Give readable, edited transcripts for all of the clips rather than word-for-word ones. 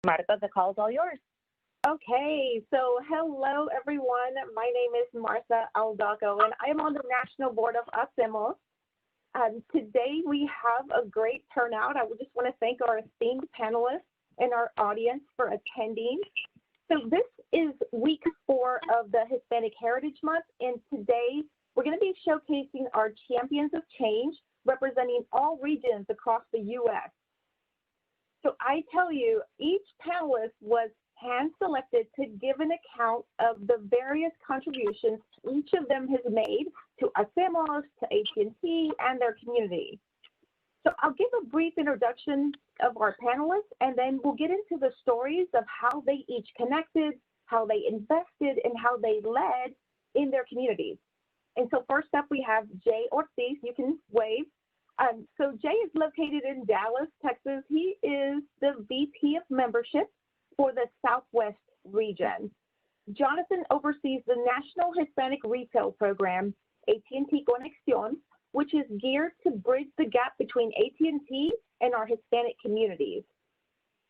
Marta, the call is all yours. Okay, so hello everyone. My name is Martha Aldaco, and I am on the National Board of Hacemos. Today we have a great turnout. I would just want to thank our esteemed panelists and our audience for attending. So this is week 4 of the Hispanic Heritage Month, and today we're going to be showcasing our champions of change representing all regions across the U.S. So I tell you, each panelist was hand-selected to give an account of the various contributions each of them has made to Hacemos, to AT&T, and their community. So I'll give a brief introduction of our panelists, and then we'll get into the stories of how they each connected, how they invested, and how they led in their communities. And so first up, we have Jay Ortiz. You can wave. So Jay is located in Dallas, Texas. He is the VP of Membership for the Southwest region. Jonathan oversees the National Hispanic Retail Program, AT&T Conexión, which is geared to bridge the gap between AT&T and our Hispanic communities.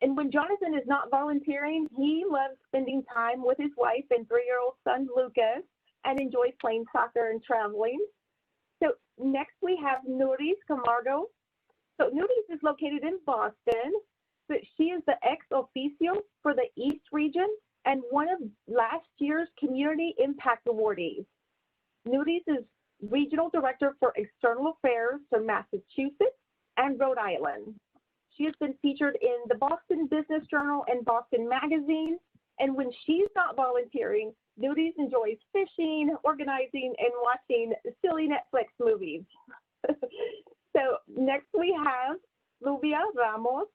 And when Jonathan is not volunteering, he loves spending time with his wife and 3-year-old son, Lucas, and enjoys playing soccer and traveling. So next we have Nuris Camargo. So Nuris is located in Boston, but she is the ex officio for the East region and one of last year's Community Impact Awardees. Nuris is Regional Director for External Affairs for Massachusetts and Rhode Island. She has been featured in the Boston Business Journal and Boston Magazine, and when she's not volunteering, Nuris enjoys fishing, organizing, and watching silly Netflix movies. So next we have Fluvia Ramos.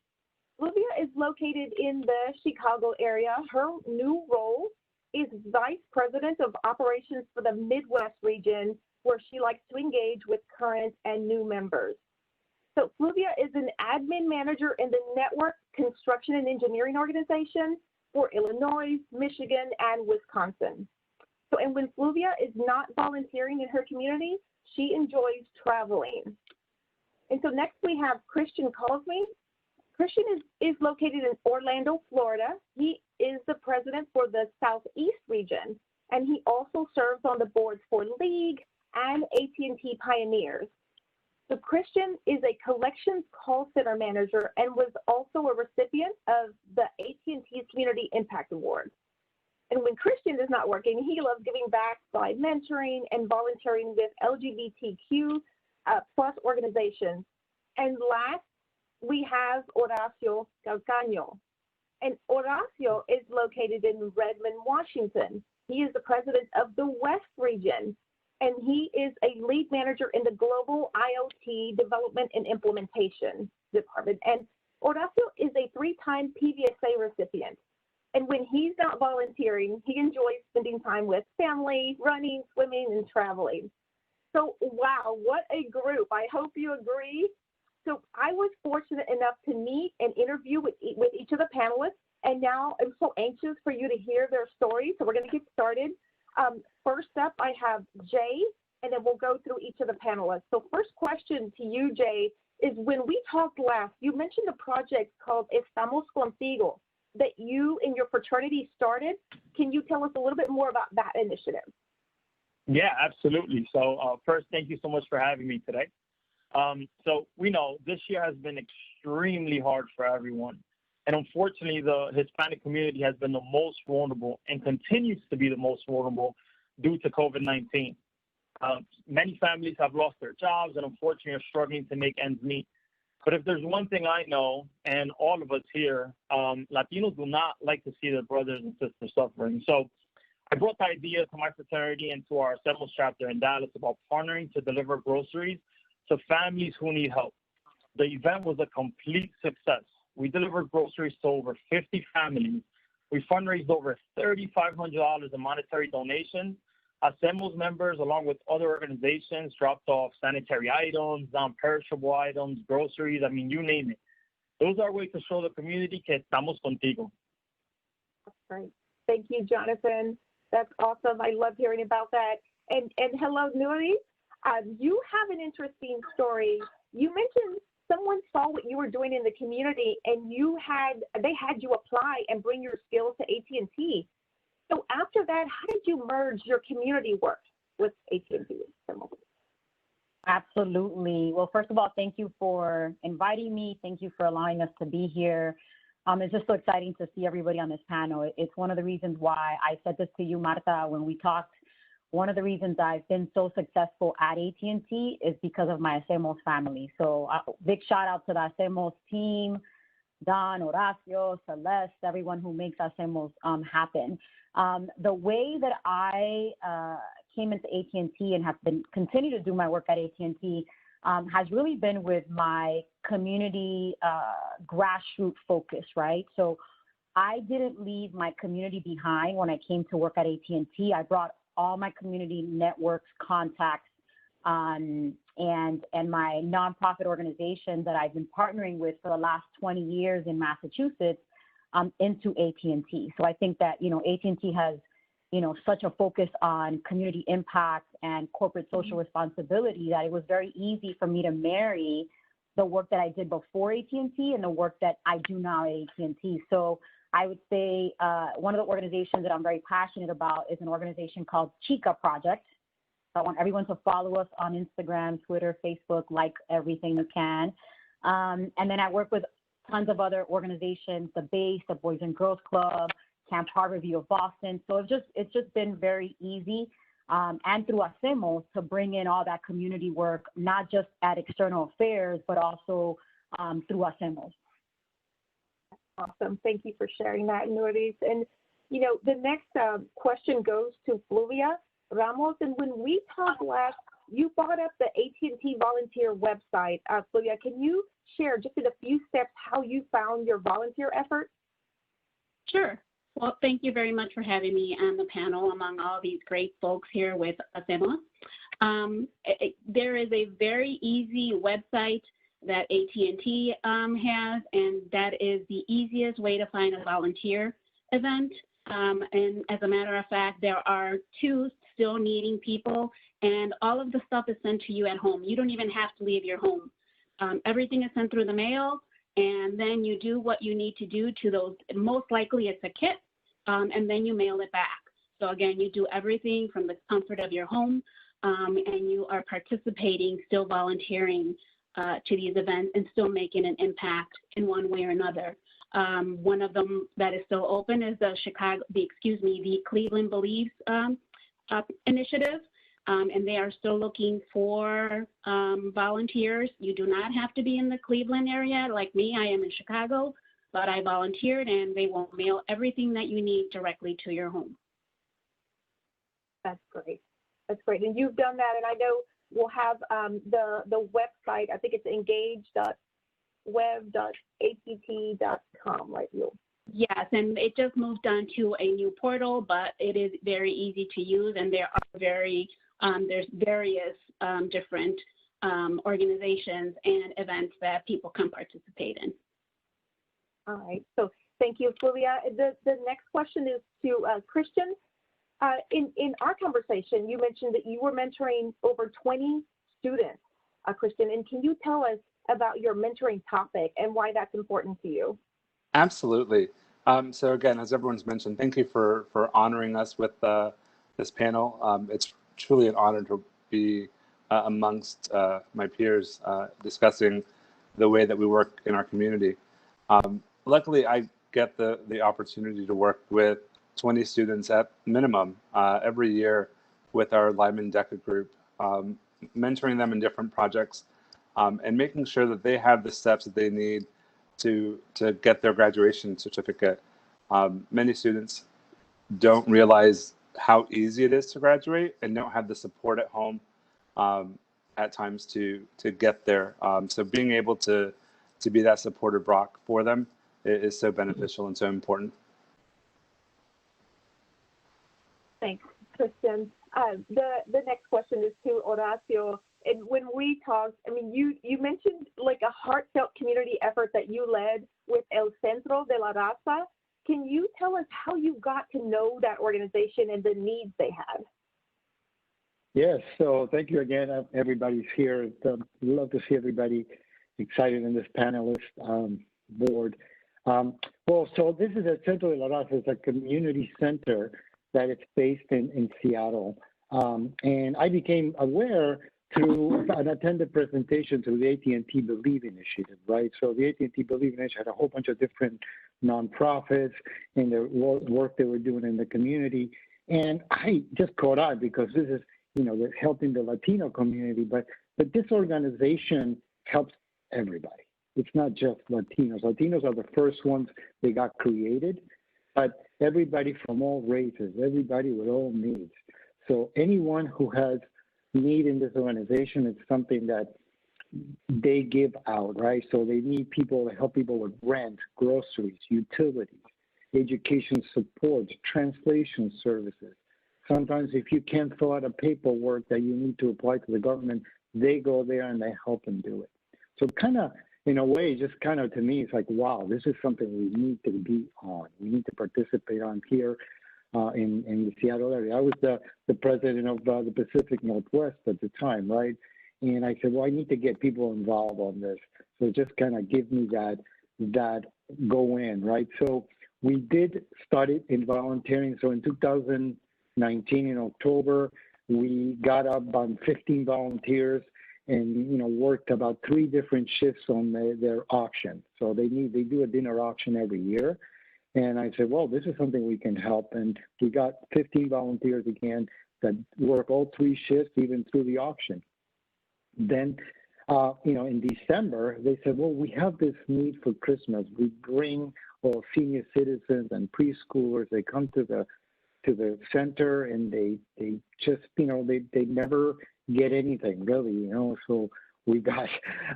Fluvia is located in the Chicago area. Her new role is Vice President of Operations for the Midwest region, where she likes to engage with current and new members. So Fluvia is an admin manager in the Network Construction and Engineering Organization for Illinois, Michigan, and Wisconsin. So, and when Fluvia is not volunteering in her community, she enjoys traveling. And so next we have Christian Cosme. Christian is located in Orlando, Florida. He is the president for the Southeast region, and he also serves on the boards for League and AT&T Pioneers. So Christian is a collections call center manager and was also a recipient of the AT&T's Community Impact Award. And when Christian is not working, he loves giving back by mentoring and volunteering with LGBTQ plus organizations. And last, we have Horacio Calcaño. And Horacio is located in Redmond, Washington. He is the president of the West region, and he is a lead manager in the Global IoT Development and Implementation Department. And Horacio is a 3-time PVSA recipient. And when he's not volunteering, he enjoys spending time with family, running, swimming, and traveling. So, wow, what a group. I hope you agree. So I was fortunate enough to meet and interview with each of the panelists, and now I'm so anxious for you to hear their stories. So we're going to get started. First up, I have Jay, and then we'll go through each of the panelists. So first question to you, Jay, is when we talked last, you mentioned a project called Estamos Contigo that you and your fraternity started. Can you tell us a little bit more about that initiative? Yeah, absolutely. So first, thank you so much for having me today. So we know this year has been extremely hard for everyone. And unfortunately, the Hispanic community has been the most vulnerable and continues to be the most vulnerable due to COVID-19. Many families have lost their jobs and unfortunately are struggling to make ends meet. But if there's one thing I know, and all of us here, Latinos do not like to see their brothers and sisters suffering. So I brought the idea to my fraternity and to our Hacemos chapter in Dallas about partnering to deliver groceries to families who need help. The event was a complete success. We delivered groceries to over 50 families. We fundraised over $3,500 in monetary donations. Hacemos members, along with other organizations, dropped off sanitary items, non-perishable items, groceries, I mean, you name it. Those are ways to show the community que estamos contigo. That's great. Thank you, Jonathan. That's awesome. I love hearing about that. And hello, Nuri. You have an interesting story. You mentioned someone saw what you were doing in the community and they had you apply and bring your skills to AT&T. So after that, how did you merge your community work with AT&T? Absolutely. Well, first of all, thank you for inviting me. Thank you for allowing us to be here. It's just so exciting to see everybody on this panel. It's one of the reasons why I said this to you, Marta, when we talked. One of the reasons I've been so successful at AT&T is because of my Hacemos family. So big shout out to the Hacemos team, Don, Horacio, Celeste, everyone who makes Hacemos happen. The way that I came into AT&T and have been continue to do my work at AT&T has really been with my community grassroots focus, right? So I didn't leave my community behind when I came to work at AT&T. I brought all my community networks, contacts, and my nonprofit organization that I've been partnering with for the last 20 years in Massachusetts into AT&T. So I think that, AT&T has, such a focus on community impact and corporate social responsibility that it was very easy for me to marry the work that I did before AT&T and the work that I do now at AT&T. So I would say one of the organizations that I'm very passionate about is an organization called Chica Project. I want everyone to follow us on Instagram, Twitter, Facebook, like everything you can. And then I work with tons of other organizations, the BASE, the Boys and Girls Club, Camp Harborview of Boston. So it's just been very easy and through Hacemos to bring in all that community work, not just at External Affairs, but also through Hacemos. Awesome. Thank you for sharing that, Nuris. And, the next question goes to Fluvia Ramos. And when we talked last, you brought up the AT&T volunteer website. Fluvia, can you share just in a few steps how you found your volunteer effort? Sure. Well, thank you very much for having me on the panel among all these great folks here with Hacemos. There is a very easy website that AT&T has, and that is the easiest way to find a volunteer event. And as a matter of fact, there are 2 still needing people, and all of the stuff is sent to you at home. You don't even have to leave your home. Everything is sent through the mail, and then you do what you need to do to those. Most likely it's a kit, and then you mail it back. So again, you do everything from the comfort of your home, and you are participating, still volunteering to these events and still making an impact in one way or another. One of them that is still open is the Cleveland Believes initiative, and they are still looking for volunteers. You do not have to be in the Cleveland area like me. I am in Chicago, but I volunteered, and they will mail everything that you need directly to your home. That's great. That's great. And you've done that, and I know we'll have the website. I think it's engage.web.att.com, right? Yes, and it just moved on to a new portal, but it is very easy to use, and there are there's various different organizations and events that people can participate in. All right. So thank you, Fluvia. The next question is to Christian. In our conversation, you mentioned that you were mentoring over 20 students, Christian, and can you tell us about your mentoring topic and why that's important to you? Absolutely. So again, as everyone's mentioned, thank you for honoring us with this panel. It's truly an honor to be amongst my peers discussing the way that we work in our community. Luckily, I get the opportunity to work with 20 students at minimum every year with our Lyman DECA group, mentoring them in different projects and making sure that they have the steps that they need to get their graduation certificate. Many students don't realize how easy it is to graduate and don't have the support at home at times to get there. So being able to be that supportive rock for them is so beneficial and so important. Thanks, Christian. The next question is to Horacio. And when we talked, I mean, you mentioned like a heartfelt community effort that you led with El Centro de la Raza. Can you tell us how you got to know that organization and the needs they had? Yes, so thank you again. Everybody's here. Love to see everybody. excited in this panelist board. So this is a Centro de la Raza. It's a community center that is based in Seattle. And I became aware through an attended presentation to the AT&T Believe Initiative, right? So the AT&T Believe Initiative had a whole bunch of different nonprofits and the work they were doing in the community. And I just caught on because this is, they're helping the Latino community, but this organization helps everybody. It's not just Latinos. Latinos are the first ones they got created, but everybody from all races, everybody with all needs. So anyone who has need in this organization, it's something that they give out, right? So they need people to help people with rent, groceries, utilities, education support, translation services. Sometimes if you can't fill out a paperwork that you need to apply to the government, they go there and they help them do it. So kind of, in a way, just kind of to me, it's like, wow, this is something we need to be on. We need to participate on here in the Seattle area. I was the president of the Pacific Northwest at the time, right? And I said, well, I need to get people involved on this. So just kind of give me that go in, right? So we did start it in volunteering. So in 2019, in October, we got up on 15 volunteers and worked about 3 different shifts on their auction. So they do a dinner auction every year. And I said, well, this is something we can help. And we got 15 volunteers again that work all 3 shifts, even through the auction. Then, in December, they said, well, we have this need for Christmas. We bring all senior citizens and preschoolers. They come to the center and they just, they never get anything really, So we got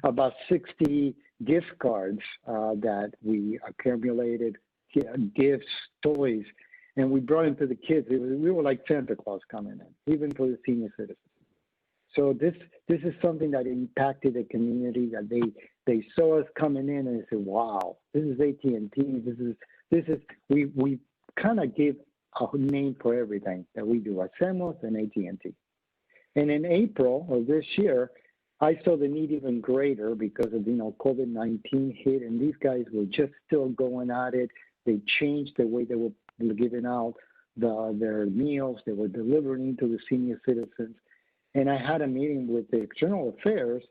about 60 gift cards that we accumulated, gifts, toys, and we brought them to the kids. We were like Santa Claus coming in, even for the senior citizens. So this is something that impacted the community. That they saw us coming in and they said, "Wow, this is AT&T. This is we kind of gave a name for everything that we do, Hacemos and AT&T." And in April of this year, I saw the need even greater because of COVID-19 hit, and these guys were just still going at it. They changed the way they were giving out their meals. They were delivering to the senior citizens. And I had a meeting with the External Affairs,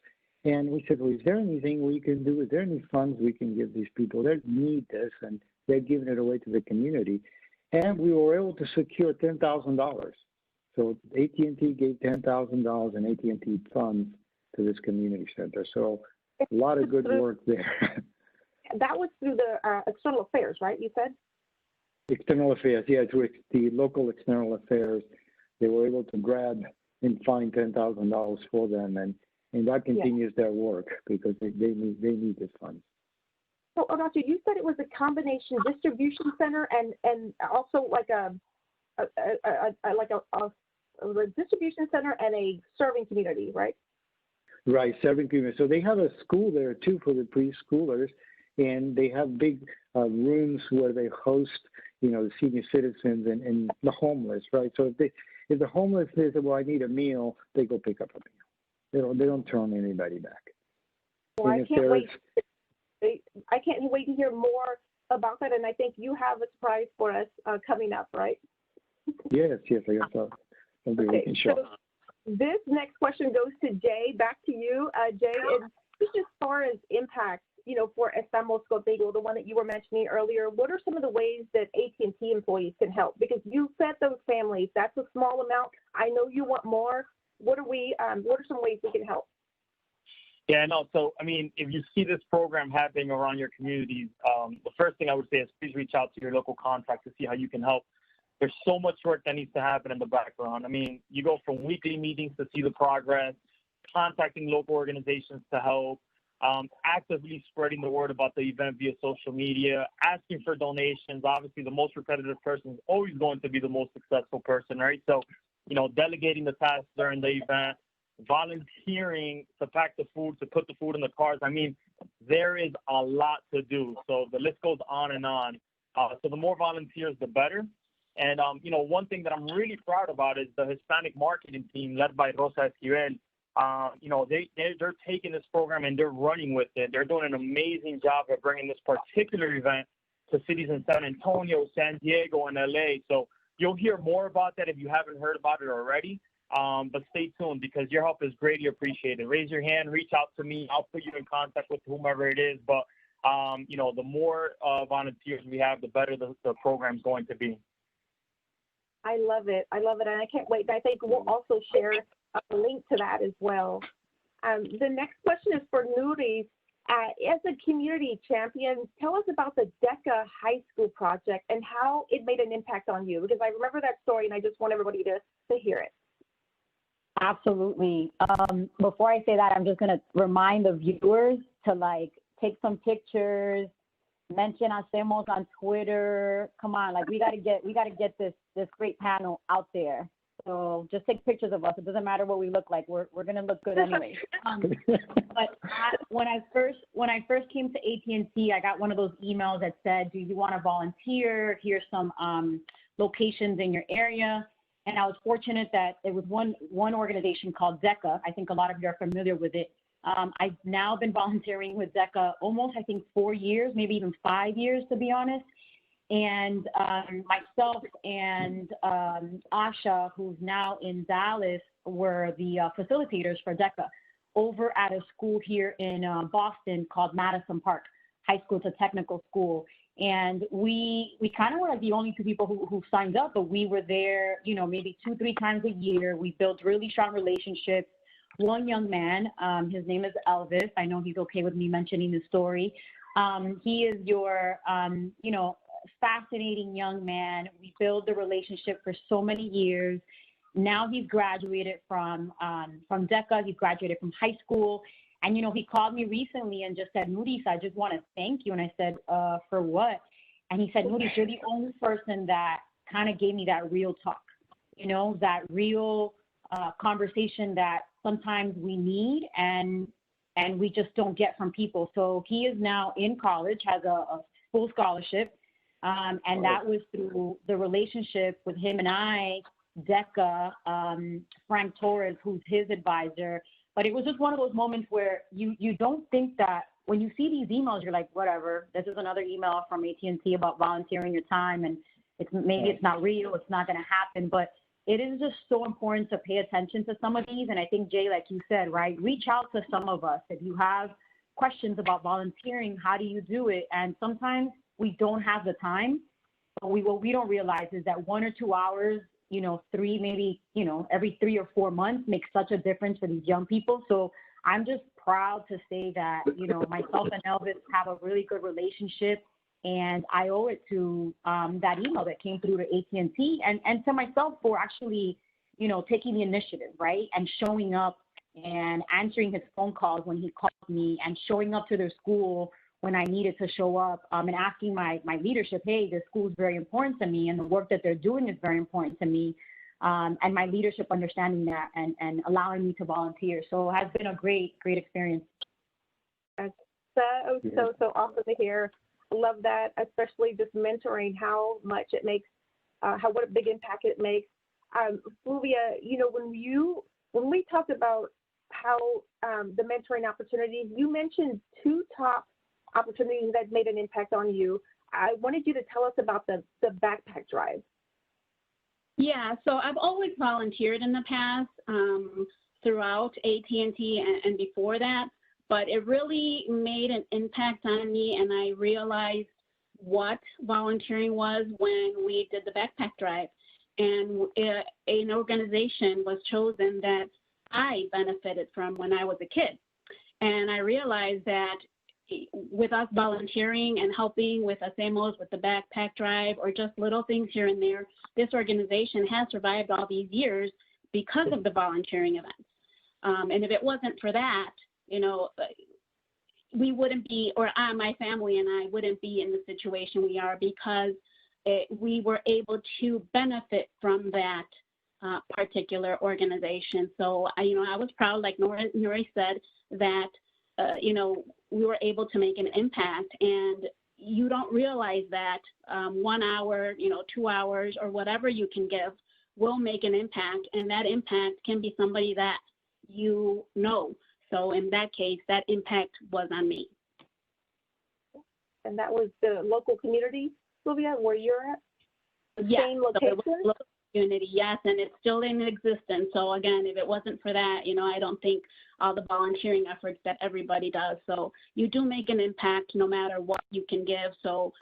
and we said, well, is there anything we can do? Is there any funds we can give these people? They need this, and they're giving it away to the community. And we were able to secure $10,000. So AT&T gave $10,000 in AT&T funds to this community center. So a lot of good work there. That was through the External Affairs, right? You said? External Affairs, yeah, through the local External Affairs. They were able to grab and find $10,000 for them, and that continues their work because they need this funds. So, Horacio, you said it was a combination distribution center and also like a distribution center and a serving community, right? Right, serving community. So they have a school there too for the preschoolers, and they have big rooms where they host, the senior citizens and the homeless, right? So if the homeless says, well, I need a meal, they go pick up a meal. They don't turn anybody back. Well, I can't wait to hear more about that, and I think you have a surprise for us coming up, right? Yes, I guess so. Okay, so this next question goes to Jay. Back to you, Jay. Just as far as impact, for Hacemos Contigo, the one that you were mentioning earlier, what are some of the ways that AT&T employees can help? Because you fed those families. That's a small amount. I know you want more. What are some ways we can help? Yeah, no. So, if you see this program happening around your communities, the first thing I would say is please reach out to your local contact to see how you can help. There's so much work that needs to happen in the background. You go from weekly meetings to see the progress, contacting local organizations to help, actively spreading the word about the event via social media, asking for donations. Obviously, the most repetitive person is always going to be the most successful person, right? So, delegating the tasks during the event, volunteering to pack the food, to put the food in the cars. There is a lot to do. So the list goes on and on. So the more volunteers, the better. And, one thing that I'm really proud about is the Hispanic marketing team led by Rosa Esquivel. they're taking this program and they're running with it. They're doing an amazing job of bringing this particular event to cities in San Antonio, San Diego, and LA. So you'll hear more about that if you haven't heard about it already. But stay tuned because your help is greatly appreciated. Raise your hand, reach out to me. I'll put you in contact with whomever it is. But, the more volunteers we have, the better the program's going to be. I love it. I love it. And I can't wait. I think we'll also share a link to that as well. The next question is for Nuris. As a community champion, tell us about the DECA High School project and how it made an impact on you, because I remember that story and I just want everybody to hear it. Absolutely. Before I say that, I'm just going to remind the viewers to take some pictures, mention Hacemos on Twitter. Come on, we got to get this great panel out there. So just take pictures of us. It doesn't matter what we look like. We're going to look good anyway. But when I first came to AT&T, I got one of those emails that said, "Do you want to volunteer? Here's some locations in your area." And I was fortunate that it was one organization called DECA. I think a lot of you are familiar with it. I've now been volunteering with DECA almost, I think, 4 years, maybe even 5 years, to be honest. And myself and Asha, who's now in Dallas, were the facilitators for DECA over at a school here in Boston called Madison Park High School. It's a technical school. And we kind of were the only two people who signed up, but we were there, maybe 2-3 times a year. We built really strong relationships. One young man, his name is Elvis. I know he's okay with me mentioning his story. He is your, fascinating young man. We built the relationship for so many years. Now he's graduated from DECA. He's graduated from high school. And, he called me recently and just said, "Nuris, I just want to thank you." And I said, "For what?" And he said, "Nuris, you're the only person that kind of gave me that real talk, that real conversation that sometimes we need and we just don't get from people." So he is now in college, has a full scholarship. And that was through the relationship with him and I, DECA, Frank Torres, who's his advisor. But it was just one of those moments where you don't think that when you see these emails, you're like, whatever, this is another email from AT&T about volunteering your time, and it's not real, it's not going to happen. But it is just so important to pay attention to some of these. And I think, Jay, like you said, right, reach out to some of us. If you have questions about volunteering, how do you do it? And sometimes we don't have the time, but what we don't realize is that 1 or 2 hours, every 3 or 4 months makes such a difference for these young people. So I'm just proud to say that, myself and Elvis have a really good relationship, and I owe it to that email that came through to AT&T and to myself for actually, taking the initiative, right, and showing up and answering his phone calls when he called me and showing up to their school when I needed to show up, and asking my leadership, hey, this school is very important to me and the work that they're doing is very important to me, and my leadership understanding that and allowing me to volunteer. So it has been a great experience. That's so awesome to hear. I love that, especially just mentoring, how much it makes, what a big impact it makes. Fulvia, when we talked about how the mentoring opportunities, you mentioned 2 top opportunities that made an impact on you. I wanted you to tell us about the backpack drive. Yeah, so I've always volunteered in the past throughout AT&T and before that, but it really made an impact on me, and I realized what volunteering was when we did the backpack drive. And an organization was chosen that I benefited from when I was a kid. And I realized that with us volunteering and helping with Hacemos, with the backpack drive, or just little things here and there, this organization has survived all these years because of the volunteering events. And if it wasn't for that, we wouldn't be, or my family and I wouldn't be in the situation we are, because we were able to benefit from that particular organization. So, I was proud, like Nuri said, that we were able to make an impact, and you don't realize that 1 hour, 2 hours, or whatever you can give will make an impact, and that impact can be somebody that you know. So in that case, that impact was on me. And that was the local community, Sylvia, where you're at? Yes, Same so location? it was a local community, yes, and it's still in existence. So again, if it wasn't for that, I don't think all the volunteering efforts that everybody does. So you do make an impact no matter what you can give. So,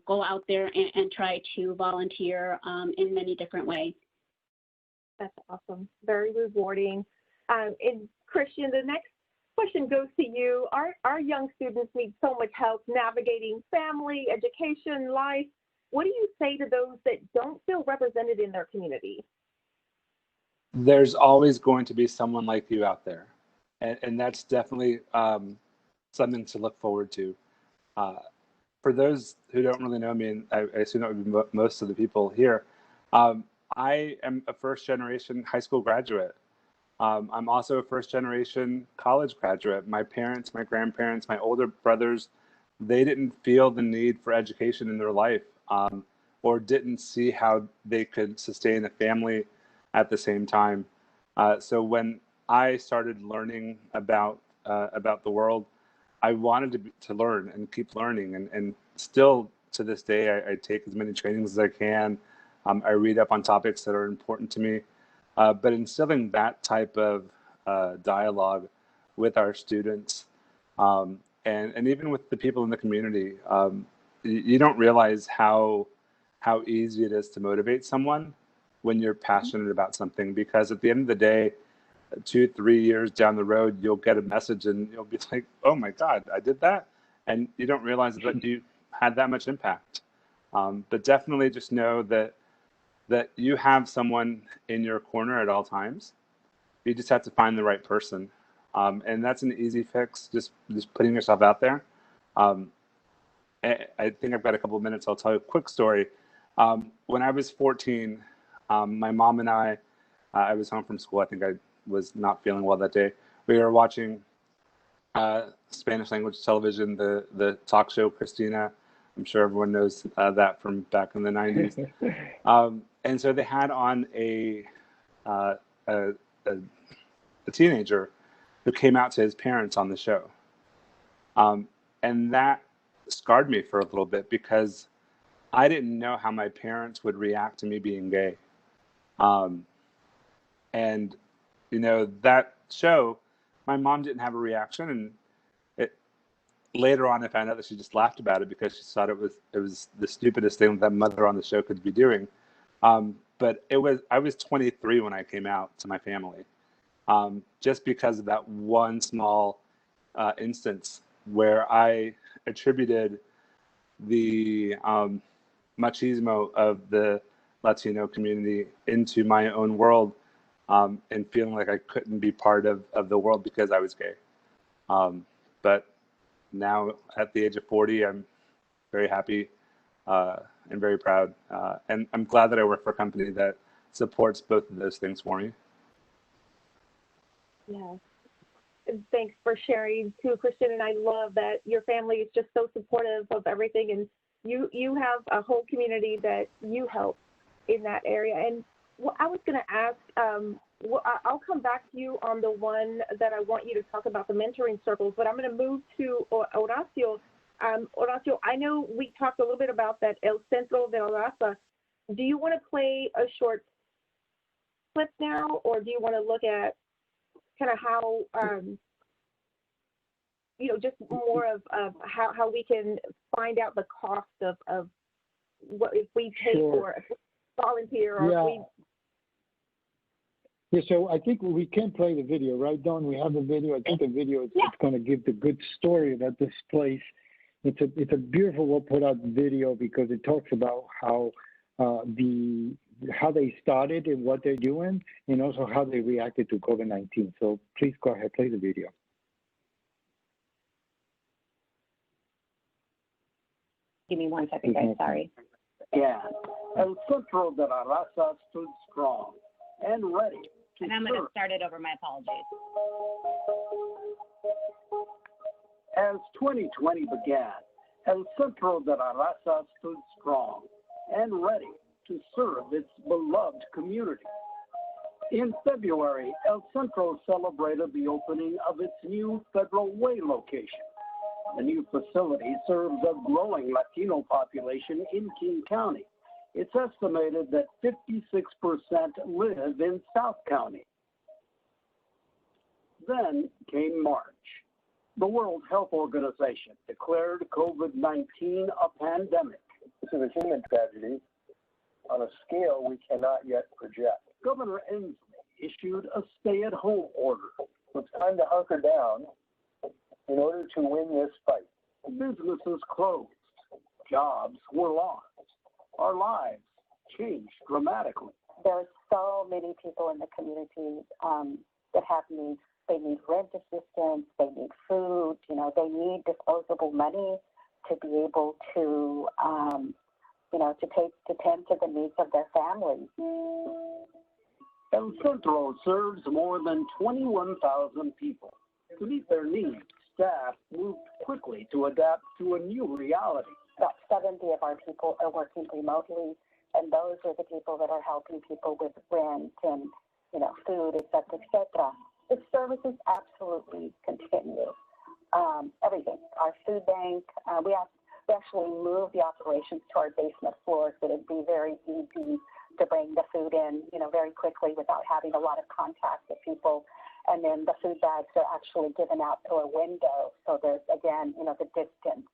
go out there and try to volunteer in many different ways. That's awesome. Very rewarding. And Christian, the next question goes to you. Our young students need so much help navigating family, education, life. What do you say to those that don't feel represented in their community? There's always going to be someone like you out there. And that's definitely something to look forward to. For those who don't really know me, and I assume that would be most of the people here, I am a first-generation high school graduate. I'm also a first-generation college graduate. My parents, my grandparents, my older brothers, they didn't feel the need for education in their life, or didn't see how they could sustain a family at the same time. So when I started learning about the world, I wanted to learn and keep learning, and still to this day, I take as many trainings as I can. I read up on topics that are important to me, but instilling that type of dialogue with our students, and even with the people in the community, you don't realize how easy it is to motivate someone when you're passionate about something, because at the end of the day, 2-3 years down the road, you'll get a message and you'll be like, oh my God, I did that. And you don't realize that you had that much impact. But definitely just know that you have someone in your corner at all times. You just have to find the right person. And that's an easy fix, just putting yourself out there. I think I've got a couple of minutes. I'll tell you a quick story. When I was 14, my mom and I was home from school. I think I was not feeling well that day. We were watching Spanish language television, the talk show Christina. I'm sure everyone knows that from back in the 90s. And so they had on a teenager who came out to his parents on the show. And that scarred me for a little bit, because I didn't know how my parents would react to me being gay. And, that show, my mom didn't have a reaction. And later on, I found out that she just laughed about it because she thought it was the stupidest thing that mother on the show could be doing. But I was 23 when I came out to my family, just because of that one small instance where I attributed the machismo of the Latino community into my own world, and feeling like I couldn't be part of the world because I was gay. But now at the age of 40, I'm very happy and very proud. And I'm glad that I work for a company that supports both of those things for me. Yeah. Thanks for sharing too, Christian. And I love that your family is just so supportive of everything. And you have a whole community that you help in that area. And what I was going to ask, I'll come back to you on the one that I want you to talk about, the mentoring circles, but I'm going to move to Horacio. Horacio, I know we talked a little bit about that El Centro de la Raza. Do you want to play a short clip now, or do you want to look at kind of how, just more of how we can find out the cost of what if we pay for a volunteer, or if we... Yeah, so I think we can play the video, right, Dawn? We have the video. I think the video is going to give the good story about this place. It's a beautiful, well put out video, because it talks about how they started and what they're doing, and also how they reacted to COVID-19. So please go ahead, play the video. Give me 1 second, guys. Sorry. Yeah, El Centro de la Raza stood strong and ready. And I'm going to start it over. My apologies. As 2020 began, El Centro de la Raza stood strong and ready to serve its beloved community. In February, El Centro celebrated the opening of its new Federal Way location. The new facility serves a growing Latino population in King County. It's estimated that 56% live in South County. Then came March. The World Health Organization declared COVID-19 a pandemic. This is a human tragedy on a scale we cannot yet project. Governor Inslee issued a stay-at-home order. It's time to hunker down in order to win this fight. Businesses closed. Jobs were lost. Our lives changed dramatically. There are so many people in the community that have needs. They need rent assistance. They need food. You know, they need disposable money to be able to, to tend to the needs of their families. El Centro serves more than 21,000 people. To meet their needs, staff moved quickly to adapt to a new reality. About 70 of our people are working remotely, and those are the people that are helping people with rent and, food, et cetera, et cetera. The services absolutely continue. Everything. Our food bank, we actually moved the operations to our basement floor so it'd be very easy to bring the food in, very quickly without having a lot of contact with people. And then the food bags are actually given out through a window. So there's, again, the distance.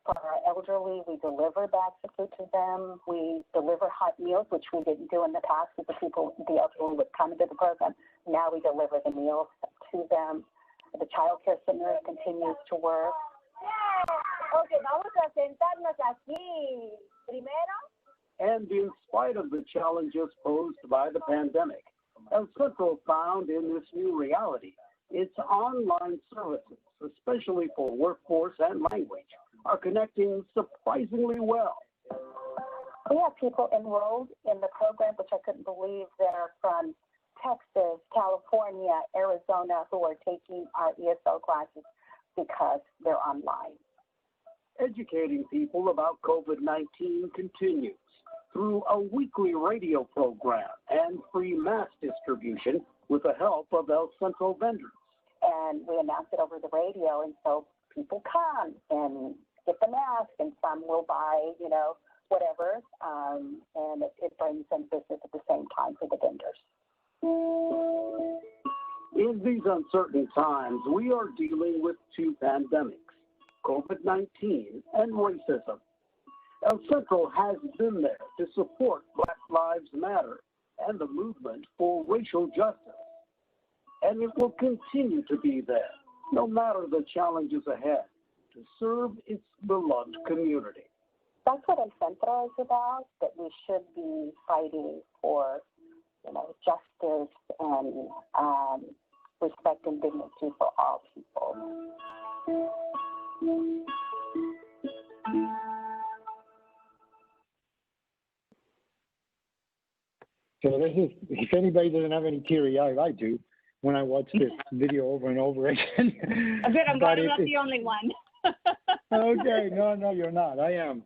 For our elderly, we deliver bags of food to them. We deliver hot meals, which we didn't do in the past because the elderly would come into the program. Now we deliver the meals to them. The child care center continues to work. Okay, vamos a sentarnos aquí primero. And in spite of the challenges posed by the pandemic, El Centro found in this new reality its online services, especially for workforce and language, are connecting surprisingly well. We have people enrolled in the program, which I couldn't believe, that are from Texas, California, Arizona, who are taking our ESL classes because they're online. Educating people about COVID-19 continues through a weekly radio program and free mask distribution with the help of El Centro vendors. And we announce it over the radio, and so people come and get the mask, and some will buy, whatever, and it brings in business at the same time for the vendors. In these uncertain times, we are dealing with two pandemics, COVID-19 and racism. El Centro has been there to support Black Lives Matter and the movement for racial justice. And it will continue to be there, no matter the challenges ahead, to serve its beloved community. That's what El Centro is about, that we should be fighting for, justice and respect and dignity for all people. So this is, if anybody doesn't have any teary eyes, I do when I watch this video over and over again. Good, I'm glad I'm not the only one. Okay, no, you're not. I am.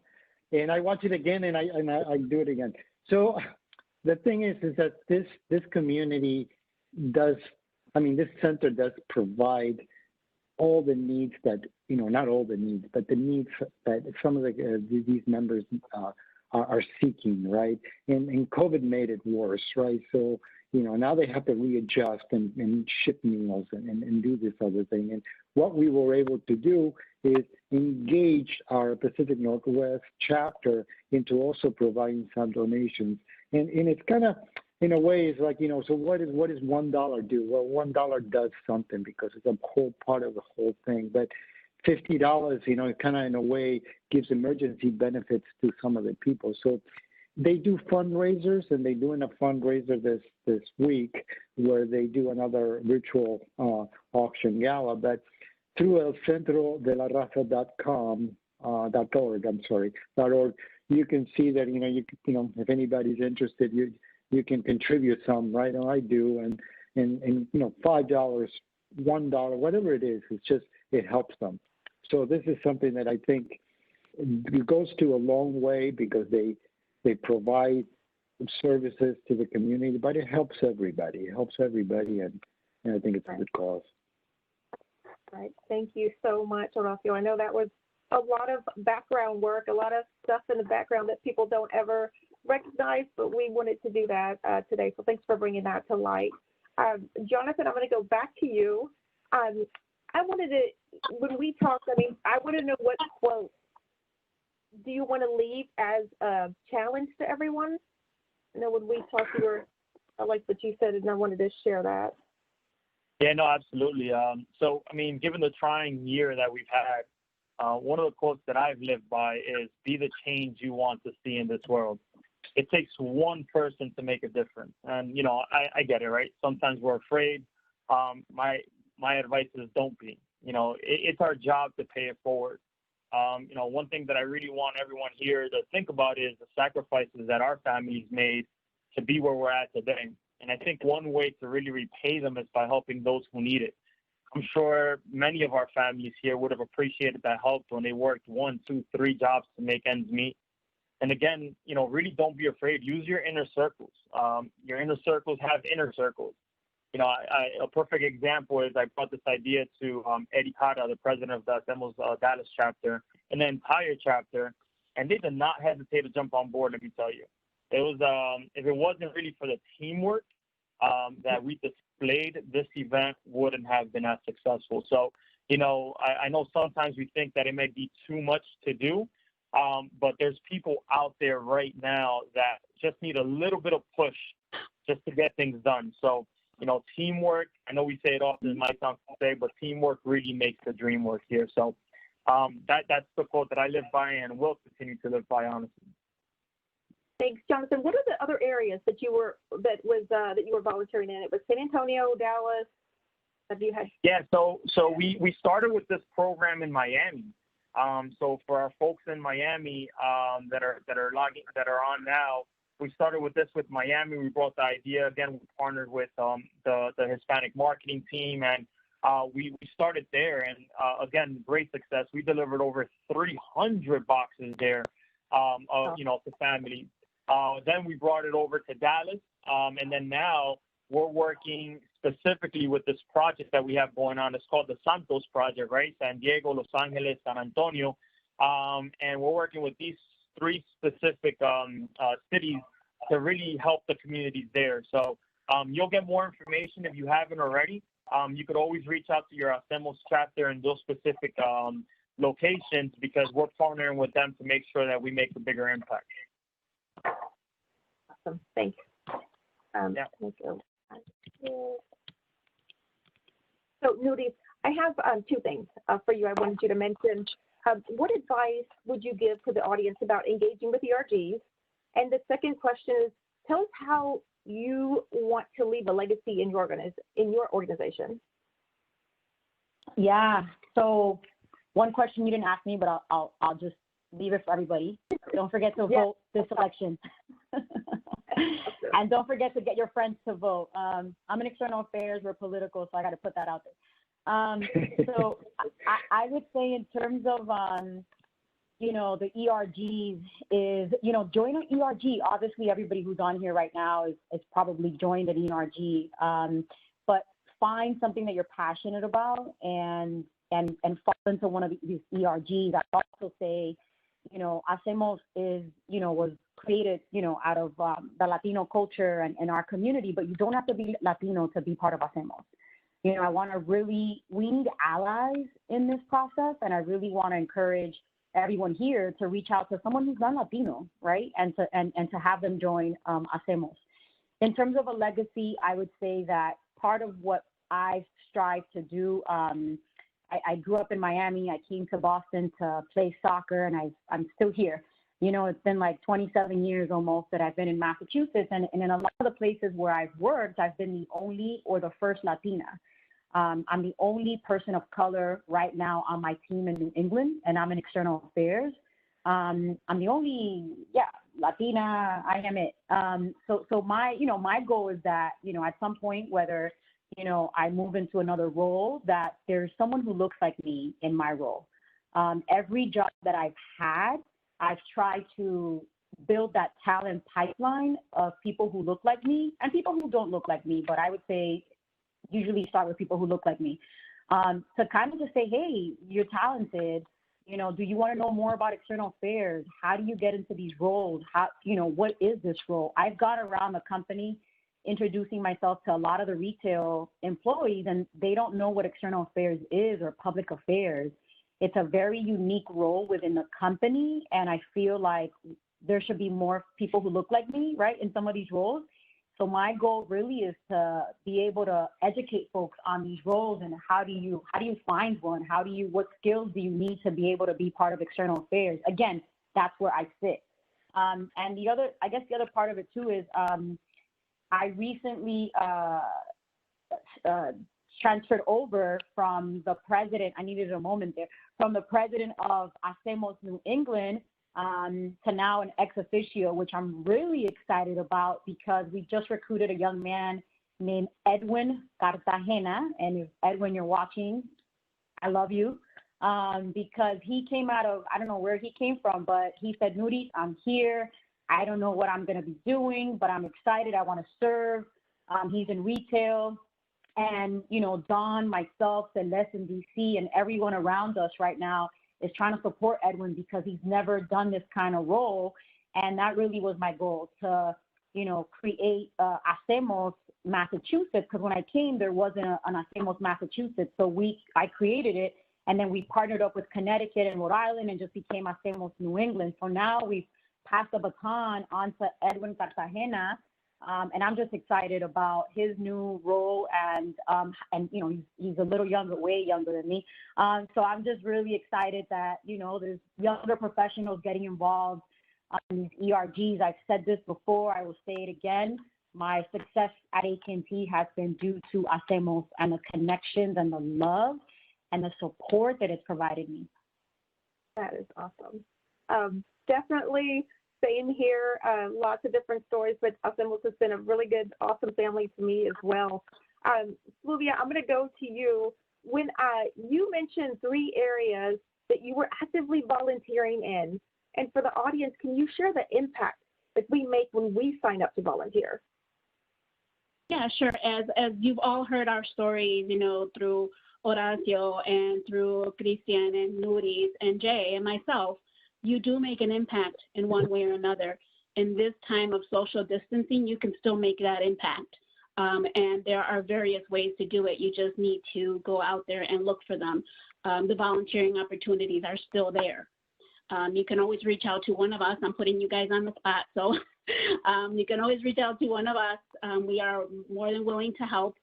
And I watch it again and I do it again. So the thing is that this community does, this center does provide all the needs that, not all the needs, but the needs that some of these members are seeking, right? And COVID made it worse, right? So, now they have to readjust and ship meals and do this other thing. And what we were able to do is engage our Pacific Northwest chapter into also providing some donations. And it's kind of, in a way, it's like, so what does $1 do? Well, $1 does something because it's a whole part of the whole thing. But $50, it kind of in a way gives emergency benefits to some of the people. So they do fundraisers, and they're doing a fundraiser this week where they do another virtual auction gala. But through elcentrodelaraza.org, you can see that if anybody's interested, you can contribute some, right? And I do, and $5, $1, whatever it is, it helps them. So this is something that I think it goes to a long way because they provide services to the community, but it helps everybody. It helps everybody, and I think it's a good cause. Right. Thank you so much, Horacio. I know that was a lot of background work, a lot of stuff in the background that people don't ever recognize, but we wanted to do that today. So thanks for bringing that to light. Jonathan, I'm going to go back to you. I wanted to, when we talked, I want to know what quote do you want to leave as a challenge to everyone? I know when we talked, I like what you said, and I wanted to share that. Yeah, no, absolutely. So, given the trying year that we've had, one of the quotes that I've lived by is, be the change you want to see in this world. It takes one person to make a difference. And, I get it, right? Sometimes we're afraid. My advice is don't be. It's our job to pay it forward. One thing that I really want everyone here to think about is the sacrifices that our families made to be where we're at today. And I think one way to really repay them is by helping those who need it. I'm sure many of our families here would have appreciated that help when they worked 1, 2, 3 jobs to make ends meet. And again, really don't be afraid. Use your inner circles. Your inner circles have inner circles. A perfect example is I brought this idea to Eddie Cara, the president of the Hacemos Dallas chapter, and the entire chapter, and they did not hesitate to jump on board, let me tell you. It was, if it wasn't really for the teamwork that we displayed, this event wouldn't have been as successful. So, I know sometimes we think that it may be too much to do, but there's people out there right now that just need a little bit of push just to get things done. So, teamwork, I know we say it often, it might sound cliche, but teamwork really makes the dream work here. So that's the quote that I live by and will continue to live by, honestly. Thanks, Jonathan. What are the other areas that you were volunteering in? It was San Antonio, Dallas. Have you had? Yeah, so we started with this program in Miami. So for our folks in Miami that are on now, we started with this with Miami. We brought the idea again. We partnered with the Hispanic marketing team, and we started there. And again, great success. We delivered over 300 boxes there, to families. Then we brought it over to Dallas, and then now we're working specifically with this project that we have going on. It's called the Santos Project, right? San Diego, Los Angeles, San Antonio, and we're working with these 3 specific cities to really help the communities there. So you'll get more information if you haven't already. You could always reach out to your Hacemos chapter in those specific locations, because we're partnering with them to make sure that we make a bigger impact. Awesome. Thanks. Yeah. Thank you. So, Nury, I have 2 things for you I wanted you to mention. What advice would you give to the audience about engaging with ERGs? And the second question is, tell us how you want to leave a legacy in your organization. Yeah. So one question you didn't ask me, but I'll just leave it for everybody. Don't forget to vote this election. And don't forget to get your friends to vote. I'm in external affairs, we're political, so I got to put that out there. So I would say in terms of, the ERGs is, join an ERG. Obviously, everybody who's on here right now is probably joined an ERG. But find something that you're passionate about and fall into one of these ERGs. I also say, Hacemos was created, out of the Latino culture and our community, but you don't have to be Latino to be part of Hacemos. We need allies in this process, and I really want to encourage everyone here to reach out to someone who's non-Latino, right? And to have them join Hacemos. In terms of a legacy, I would say that part of what I strive to do, I grew up in Miami. I came to Boston to play soccer, and I'm still here. It's been like 27 years almost that I've been in Massachusetts, and in a lot of the places where I've worked, I've been the only or the first Latina. I'm the only person of color right now on my team in New England, and I'm in external affairs. I'm the only, Latina. I am it. So my goal is that, at some point, whether, I move into another role, that there's someone who looks like me in my role. Every job that I've had, I've tried to build that talent pipeline of people who look like me and people who don't look like me, but I would say usually start with people who look like me, to kind of just say, hey, you're talented. You know, do you want to know more about external affairs? How do you get into these roles? How, you know, what is this role? I've gone around the company introducing myself to a lot of the retail employees, and they don't know what external affairs is or public affairs. It's a very unique role within the company, and I feel like there should be more people who look like me, right, in some of these roles. So my goal really is to be able to educate folks on these roles and how do you find one? What skills do you need to be able to be part of external affairs? Again, that's where I sit. And the other part of it too is I recently transferred over from the president, I needed a moment there, from the president of Hacemos New England to now an ex officio, which I'm really excited about because we just recruited a young man named Edwin Cartagena. And if Edwin, you're watching, I love you. Because he came out of, I don't know where he came from, but he said, Nuris, I'm here. I don't know what I'm going to be doing, but I'm excited. I want to serve. He's in retail. And, you know, Don, myself, Celeste in DC, and everyone around us right now is trying to support Edwin because he's never done this kind of role. And that really was my goal, to, you know, create Hacemos Massachusetts, because when I came, there wasn't an Hacemos Massachusetts. So I created it, and then we partnered up with Connecticut and Rhode Island and just became Hacemos New England. So now we've passed the baton on to Edwin Cartagena, and I'm just excited about his new role, and you know, he's a little younger, way younger than me. So I'm just really excited that, you know, there's younger professionals getting involved in these ERGs. I've said this before, I will say it again. My success at AT&T has been due to Hacemos and the connections and the love and the support that it's provided me. That is awesome. Definitely same here. Lots of different stories, but Hacemos has been a really good, awesome family to me as well. Flavia, I'm going to go to you. When you mentioned 3 areas that you were actively volunteering in, and for the audience, can you share the impact that we make when we sign up to volunteer? Yeah, sure. As you've all heard our stories, you know, through Horacio and through Christian and Nuris and Jay and myself, you do make an impact in one way or another. In this time of social distancing, you can still make that impact. And there are various ways to do it. You just need to go out there and look for them. The volunteering opportunities are still there. You can always reach out to one of us. I'm putting you guys on the spot, so you can always reach out to one of us. We are more than willing to help.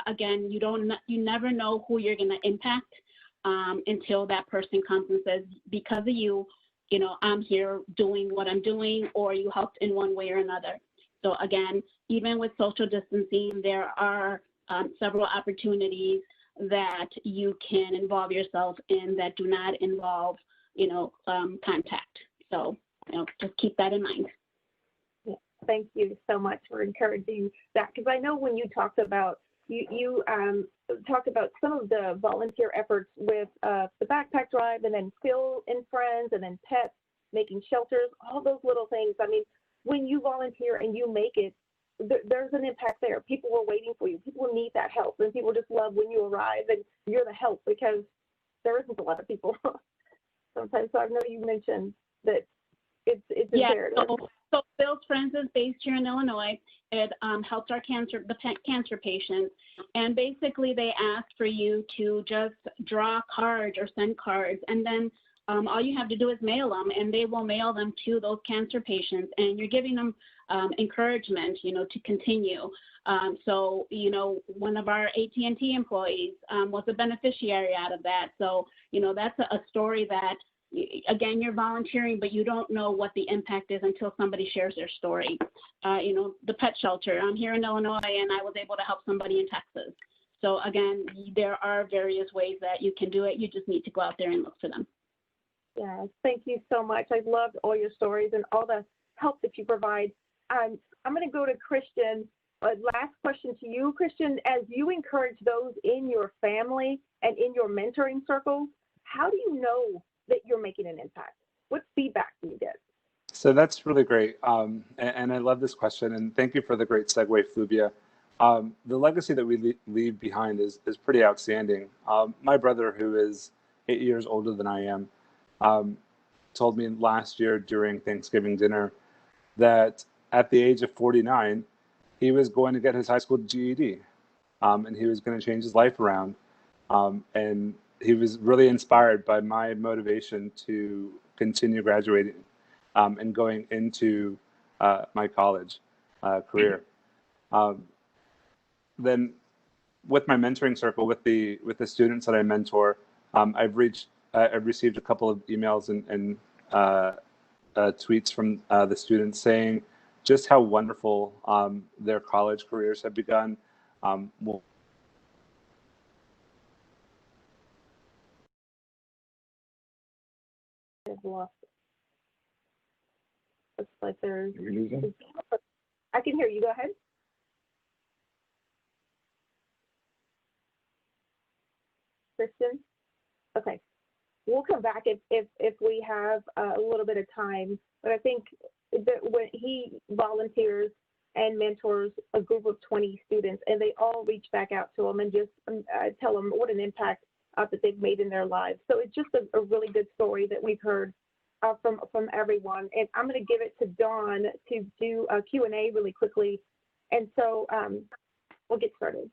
Again, you never know who you're going to impact until that person comes and says, because of you, you know, I'm here doing what I'm doing, or you helped in one way or another. So again, even with social distancing, there are several opportunities that you can involve yourself in that do not involve, you know, contact. So, you know, just keep that in mind. Yeah, thank you so much for encouraging that, because I know when you talked about you talked about some of the volunteer efforts with the backpack drive, and then Phil and Friends, and then pets, making shelters, all those little things. I mean, when you volunteer and you make it, there's an impact there. People were waiting for you. People need that help, and people just love when you arrive and you're the help, because there isn't a lot of people sometimes. So I know you mentioned that it's imperative. So Phil's Friends is based here in Illinois. It helps our cancer patients, and basically they ask for you to just draw cards or send cards, and then all you have to do is mail them, and they will mail them to those cancer patients, and you're giving them encouragement, you know, to continue. So, you know, one of our AT&T employees was a beneficiary out of that. So, you know, that's a story that, again, you're volunteering, but you don't know what the impact is until somebody shares their story. You know, the pet shelter, I'm here in Illinois, and I was able to help somebody in Texas. So again, there are various ways that you can do it. You just need to go out there and look for them. Yeah, thank you so much. I loved all your stories and all the help that you provide. I'm going to go to Christian. Last question to you, Christian. As you encourage those in your family and in your mentoring circles, how do you know that you're making an impact? What feedback do you get? So that's really great. And I love this question. And thank you for the great segue, Fluvia. The legacy that we leave behind is pretty outstanding. My brother, who is 8 years older than I am, told me last year during Thanksgiving dinner that at the age of 49, he was going to get his high school GED, and he was going to change his life around. And he was really inspired by my motivation to continue graduating and going into my college career. Then, with my mentoring circle, with the students that I mentor, I've received a couple of emails and tweets from the students saying just how wonderful their college careers have begun. Well, Lost. Looks like there's. Did we lose him? I can hear you. Go ahead. Kristen? Okay. We'll come back if we have a little bit of time. But I think that when he volunteers and mentors a group of 20 students, and they all reach back out to him and just tell them what an impact that they've made in their lives. So it's just a really good story that we've heard from everyone. And I'm going to give it to Dawn to do a Q&A really quickly. And so we'll get started.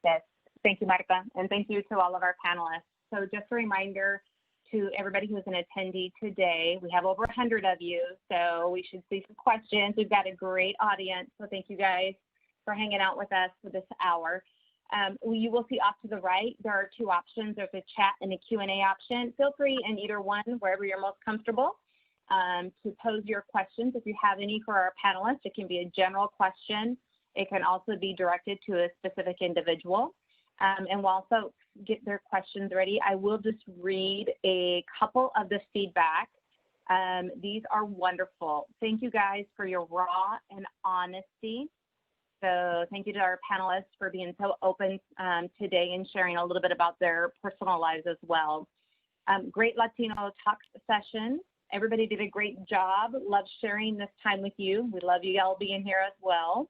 Yes, thank you, Marta, and thank you to all of our panelists. So just a reminder to everybody who's an attendee today, we have over 100 of you, so we should see some questions. We've got a great audience, so thank you guys for hanging out with us for this hour. You will see off to the right, there are two options. There's a chat and a Q&A option. Feel free in either one, wherever you're most comfortable, to pose your questions. If you have any for our panelists, it can be a general question. It can also be directed to a specific individual. And while folks get their questions ready, I will just read a couple of the feedback. These are wonderful. Thank you guys for your raw and honesty. So thank you to our panelists for being so open today and sharing a little bit about their personal lives as well. Great Latino talk session. Everybody did a great job. Love sharing this time with you. We love you all being here as well.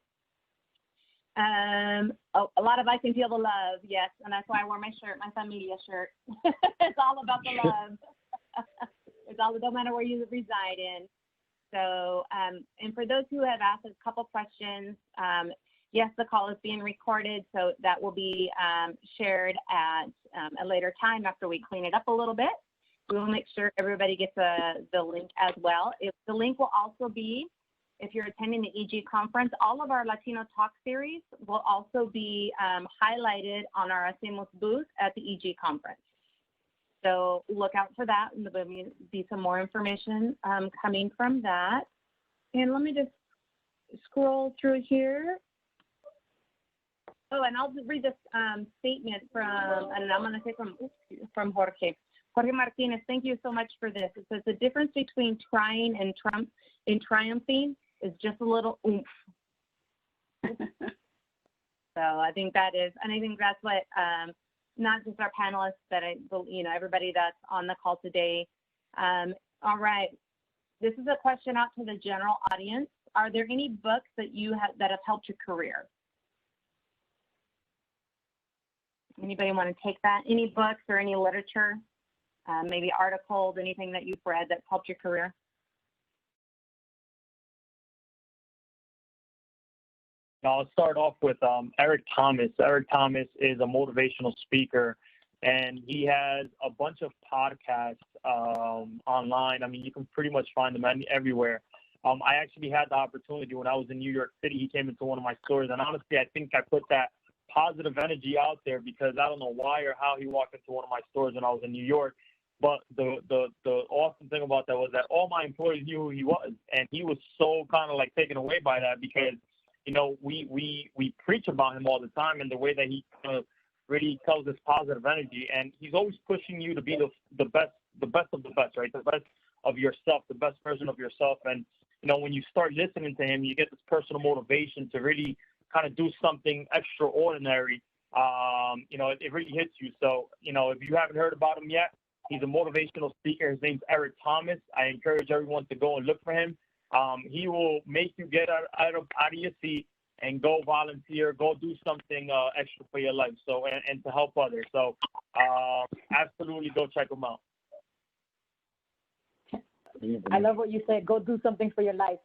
A lot of I can feel the love, yes, and that's why I wore my shirt, my Familia shirt. It's all about the love. It's all, no matter where you reside in. So, and for those who have asked a couple questions, yes, the call is being recorded, so that will be shared at a later time after we clean it up a little bit. We will make sure everybody gets the link as well. The link will also be, if you're attending the EG conference, all of our Latino Talk series will also be highlighted on our Hacemos booth at the EG conference. So look out for that, and there will be some more information coming from that. And let me just scroll through here. Oh, and I'll just read this statement from, and I'm going to say from Jorge. Jorge Martinez, thank you so much for this. It says the difference between trying and triumphing is just a little oomph. So I think that is, and I think that's what, not just our panelists, but everybody that's on the call today. All right, this is a question out to the general audience. Are there any books that you have that have helped your career? Anybody want to take that? Any books or any literature, maybe articles, anything that you've read that's helped your career? I'll start off with Eric Thomas. Eric Thomas is a motivational speaker, and he has a bunch of podcasts online. I mean, you can pretty much find them everywhere. I actually had the opportunity when I was in New York City. He came into one of my stores, and honestly, I think I put that positive energy out there because I don't know why or how he walked into one of my stores when I was in New York. But the awesome thing about that was that all my employees knew who he was, and he was so kind of like taken away by that because, you know, we preach about him all the time, and the way that he kind of really tells this positive energy, and he's always pushing you to be the best of the best, right? The best of yourself, the best version of yourself. And, you know, when you start listening to him, you get this personal motivation to really kind of do something extraordinary. You know, it really hits you. So, you know, if you haven't heard about him yet, He's a motivational speaker. His name's Eric Thomas. I encourage everyone to go and look for him. He will make you get out of your seat and go volunteer, go do something extra for your life, so and to help others. So absolutely go check him out. I love what you said. Go do something for your life.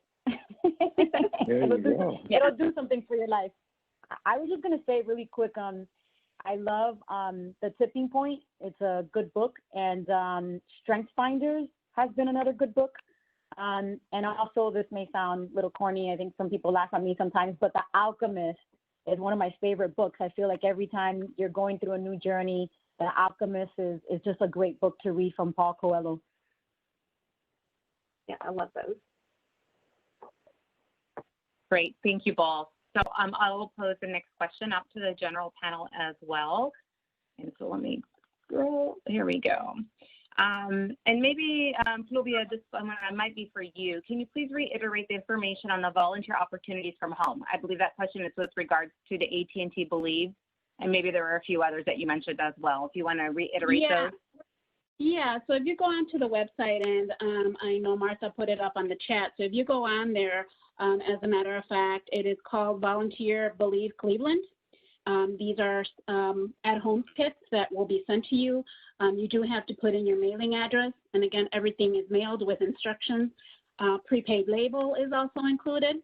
There you go. It'll do something for your life. I was just going to say really quick, I love The Tipping Point. It's a good book. And Strength Finders has been another good book. And also, this may sound a little corny. I think some people laugh at me sometimes, but The Alchemist is one of my favorite books. I feel like every time you're going through a new journey, The Alchemist is just a great book to read from Paul Coelho. Yeah, I love those. Great, thank you both. So I will pose the next question up to the general panel as well. And so let me scroll, here we go. And maybe, Flavia, this one might be for you. Can you please reiterate the information on the volunteer opportunities from home? I believe that question is with regards to the AT&T Believe, and maybe there were a few others that you mentioned as well. If you want to reiterate those. Yeah, so if you go onto the website, and I know Martha put it up on the chat, so if you go on there, as a matter of fact, it is called Volunteer Believe Cleveland. These are at-home kits that will be sent to you. You do have to put in your mailing address, and again, everything is mailed with instructions. Prepaid label is also included.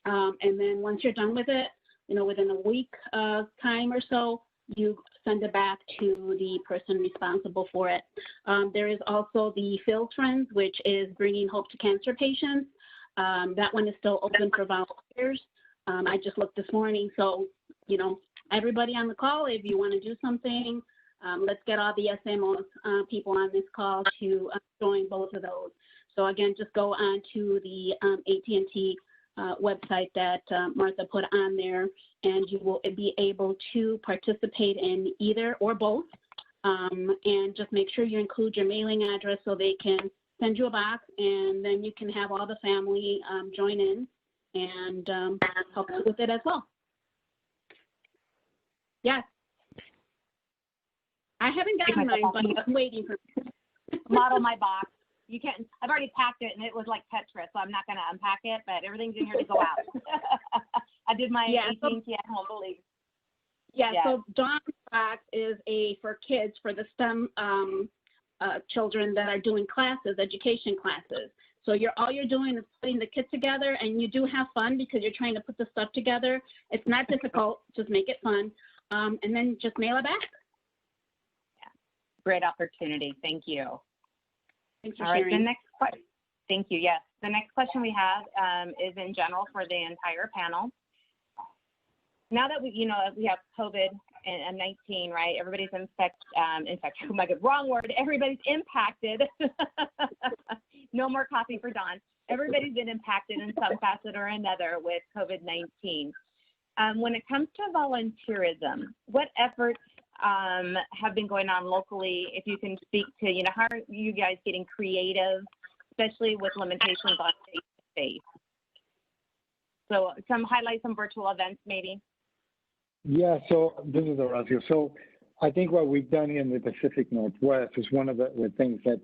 And then once you're done with it, within a week time or so, you send it back to the person responsible for it. There is also the Phil's Friends, which is bringing hope to cancer patients. That one is still open for volunteers. I just looked this morning, so, everybody on the call, if you want to do something, let's get all the SMOs people on this call to join both of those. So again, just go on to the AT&T website that Martha put on there, and you will be able to participate in either or both. And just make sure you include your mailing address so they can send you a box, and then you can have all the family join in and help you with it as well. Yes. I haven't gotten mine, but I'm waiting for model my box. You can. I've already packed it, and it was like Tetris, so I'm not going to unpack it, but everything's in here to go out. I did my AT&T at home Believe. Yeah, so Dawn's box is for kids, for the STEM children that are doing classes, education classes. So all you're doing is putting the kit together, and you do have fun because you're trying to put the stuff together. It's not difficult. Just make it fun, and then just mail it back. Great opportunity. Thank you. Thanks for All right, sharing. the next question. Thank you. Yes, the next question we have is in general for the entire panel. Now that we have COVID-19, right? Everybody's infected. Oh my God, wrong word. Everybody's impacted. No more coffee for Dawn. Everybody's been impacted in some facet or another with COVID-19. When it comes to volunteerism, what efforts have been going on locally? If you can speak to, how are you guys getting creative, especially with limitations on face-to-face? So highlight some virtual events, maybe. Yeah, so this is Horacio. So I think what we've done in the Pacific Northwest is one of the things that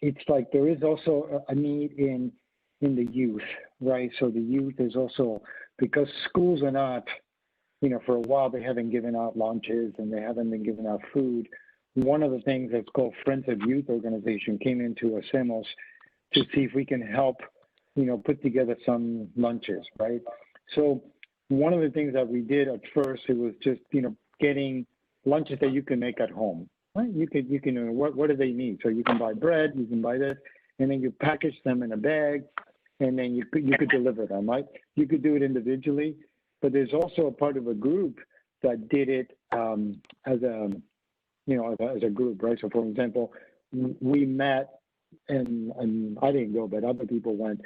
it's like there is also a need in the youth, right? So the youth is also, because schools are not, for a while they haven't given out lunches and they haven't been giving out food. One of the things that's called Friends of Youth organization came into Hacemos to see if we can help, put together some lunches, right? So one of the things that we did at first, it was just, getting lunches that you can make at home, right? You can, what do they need? So you can buy bread, you can buy this, and then you package them in a bag, and then you could deliver them, right? You could do it individually, but there's also a part of a group that did it as a group, right? So for example, we met, and I didn't go, but other people went,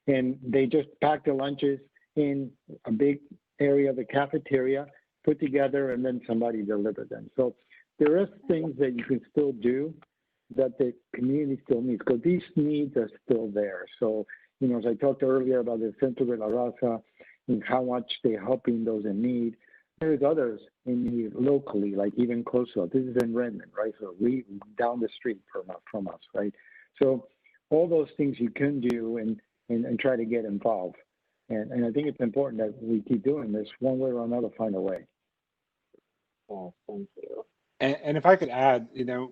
and they just packed the lunches in a big area of the cafeteria, put together, and then somebody delivered them. So there are things that you can still do that the community still needs, because these needs are still there. So, as I talked earlier about the Centro de la Raza and how much they're helping those in need, there's others in here locally, like even closer. This is in Redmond, right? So we down the street from us, right? So all those things you can do and try to get involved. And I think it's important that we keep doing this one way or another, find a way. Yes, thank you. And if I could add,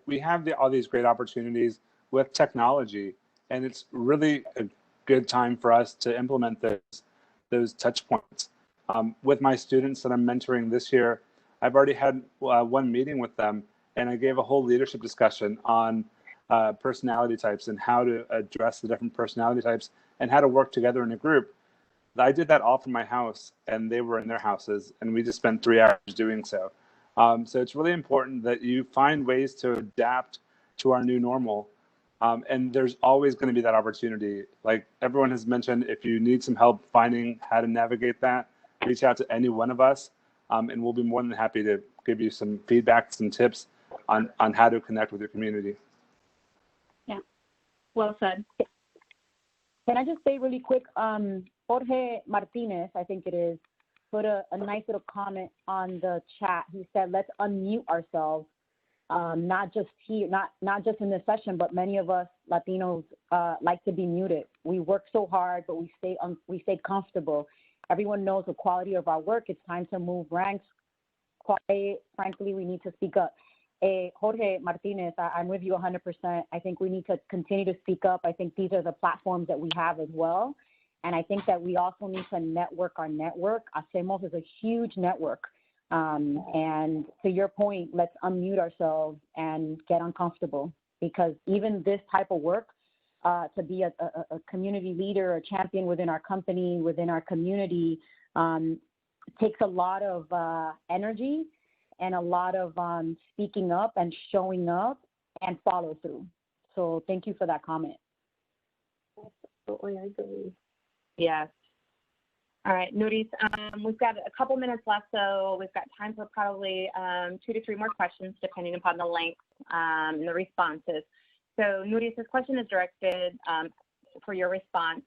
we have all these great opportunities with technology, and it's really a good time for us to implement those touch points. With my students that I'm mentoring this year, I've already had one meeting with them, and I gave a whole leadership discussion on personality types and how to address the different personality types and how to work together in a group. I did that all from my house, and they were in their houses, and we just spent 3 hours doing so. So it's really important that you find ways to adapt to our new normal. And there's always going to be that opportunity. Like everyone has mentioned, if you need some help finding how to navigate that, reach out to any one of us, and we'll be more than happy to give you some feedback, some tips on how to connect with your community. Yeah, well said. Can I just say really quick, Jorge Martinez, I think it is, put a nice little comment on the chat. He said, let's unmute ourselves, not just here, not just in this session, but many of us Latinos like to be muted. We work so hard, but we stay comfortable. Everyone knows the quality of our work. It's time to move ranks. Quiet, frankly, we need to speak up. Jorge Martinez, I'm with you 100%. I think we need to continue to speak up. I think these are the platforms that we have as well. And I think that we also need to network our network. Hacemos is a huge network. And to your point, let's unmute ourselves and get uncomfortable, because even this type of work, to be a community leader, a champion within our company, within our community, takes a lot of energy and a lot of speaking up and showing up and follow through. So thank you for that comment. Absolutely, I agree. Yes. All right, Nuris, we've got a couple minutes left, so we've got time for probably 2 to 3 more questions, depending upon the length and the responses. So Nuris, this question is directed for your response.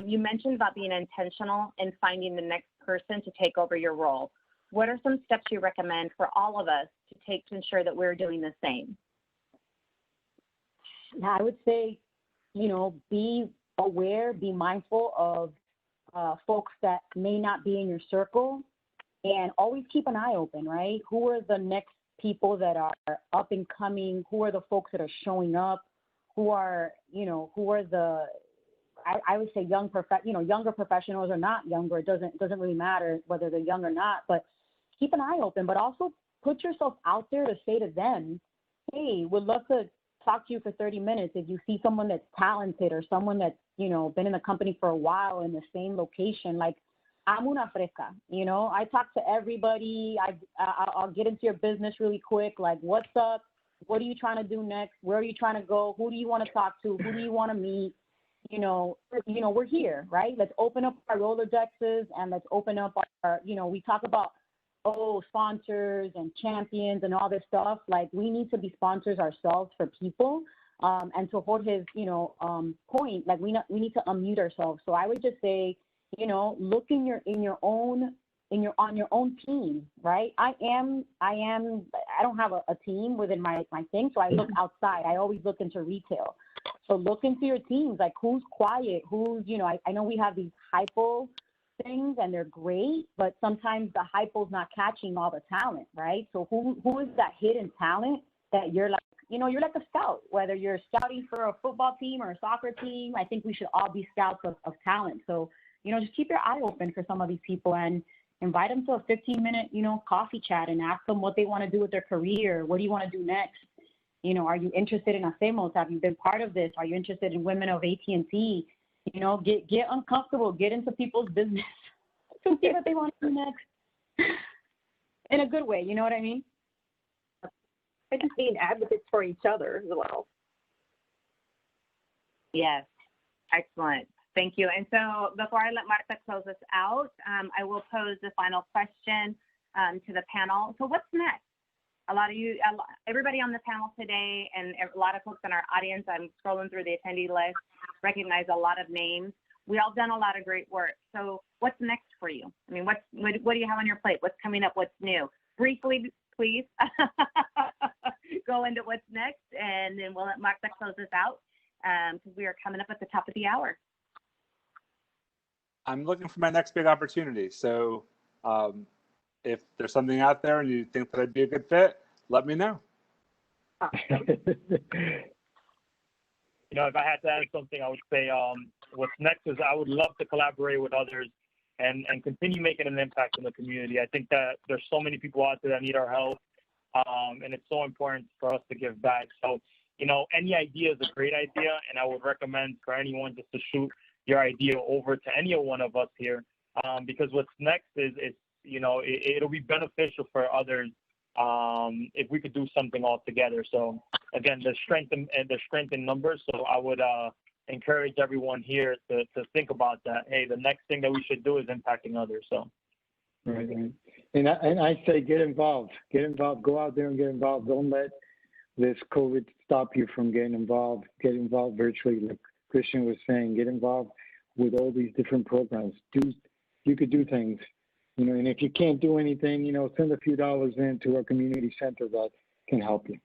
You mentioned about being intentional and finding the next person to take over your role. What are some steps you recommend for all of us to take to ensure that we're doing the same? I would say, be aware, be mindful of folks that may not be in your circle, and always keep an eye open, right? Who are the next people that are up and coming? Who are the folks that are showing up? Who are the, I would say younger professionals or not younger, it doesn't really matter whether they're young or not, but keep an eye open, but also put yourself out there to say to them, hey, would love to talk to you for 30 minutes. If you see someone that's talented or someone that's, been in the company for a while in the same location, like, I'm una fresca, I talk to everybody. I'll get into your business really quick. Like, what's up? What are you trying to do next? Where are you trying to go? Who do you want to talk to? Who do you want to meet? We're here, right? Let's open up our Rolodexes and let's open up our, we talk about, sponsors and champions and all this stuff. Like, we need to be sponsors ourselves for people. And to Jorge's, point, like, we need to unmute ourselves. So I would just say, look on your own team, right? I don't have a team within my thing, so I look outside. I always look into retail. So look into your teams, like who's quiet, who's, I know we have these hypo things and they're great, but sometimes the hypo's not catching all the talent, right? So who is that hidden talent that you're like, you're like a scout, whether you're scouting for a football team or a soccer team. I think we should all be scouts of talent. So, just keep your eye open for some of these people and invite them to a 15-minute, coffee chat and ask them what they want to do with their career. What do you want to do next? Are you interested in Hacemos? Have you been part of this? Are you interested in Women of AT&T? Get uncomfortable, get into people's business to see what they want to do next in a good way. You know what I mean? And just being advocates for each other as well. Yes, excellent. Thank you. And so before I let Marta close us out, I will pose the final question to the panel. So what's next? Everybody on the panel today and a lot of folks in our audience, I'm scrolling through the attendee list, recognize a lot of names. we all done a lot of great work. So what's next for you? I mean, what do you have on your plate? What's coming up? What's new? Briefly, please, go into what's next, and then we'll let Marta close this out because we are coming up at the top of the hour. I'm looking for my next big opportunity. So if there's something out there and you think that I'd be a good fit, let me know. You know, if I had to add something, I would say what's next is I would love to collaborate with others and continue making an impact in the community. I think that there's so many people out there that need our help, and it's so important for us to give back. So, you know, any idea is a great idea, and I would recommend for anyone just to shoot your idea over to any one of us here, because what's next is you know, it'll be beneficial for others if we could do something all together. So again, there's strength in numbers. So I would encourage everyone here to think about that. Hey, the next thing that we should do is impacting others. So. Right. And I say get involved. Go out there and get involved. Don't let this COVID stop you from getting involved. Get involved virtually, like Christian was saying. Get involved with all these different programs. You could do things. You know, and if you can't do anything, you know, send a few dollars into a community center that can help you.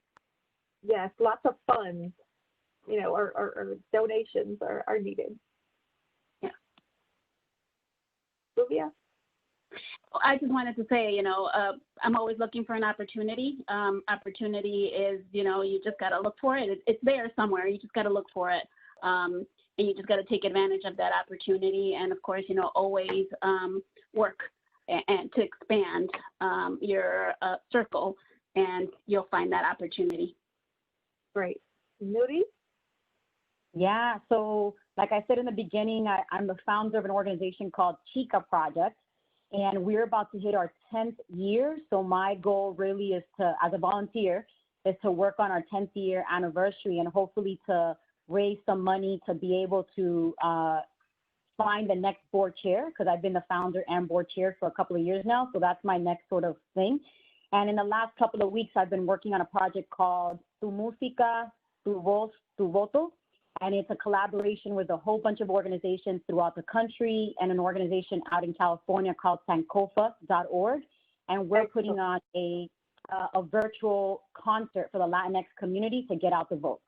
Yes, lots of funds, you know, or donations are needed. Yeah. Sylvia? I just wanted to say, you know, I'm always looking for an opportunity. Opportunity is, you know, you just got to look for it. It's there somewhere. You just got to look for it. And you just got to take advantage of that opportunity. And of course, you know, always work and to expand your circle, and you'll find that opportunity. Great. Nuri? Yeah, so like I said in the beginning, I'm the founder of an organization called Chica Project, and we're about to hit our 10th year. So my goal really is to, as a volunteer, is to work on our 10th year anniversary and hopefully to raise some money to be able to find the next board chair, because I've been the founder and board chair for a couple of years now. So that's my next sort of thing. And in the last couple of weeks, I've been working on a project called Tu Música, Tu Voz, Tu Voto. And it's a collaboration with a whole bunch of organizations throughout the country and an organization out in California called Sankofa.org. And we're putting on a virtual concert for the Latinx community to get out the vote.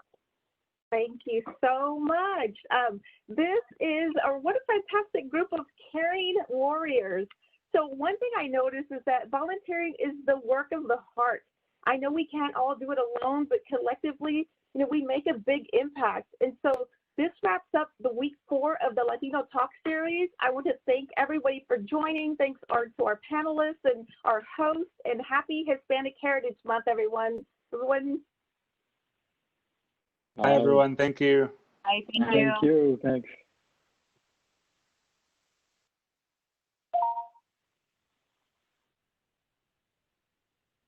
Thank you so much. This is what a fantastic group of caring warriors. So one thing I noticed is that volunteering is the work of the heart. I know we can't all do it alone, but collectively, you know, we make a big impact. And so this wraps up the week 4 of the Latino Talk series. I want to thank everybody for joining. Thanks to our panelists and our hosts, and happy Hispanic Heritage Month, everyone. Bye, everyone. Thank you. Bye. Thank you. Thank you. Thanks.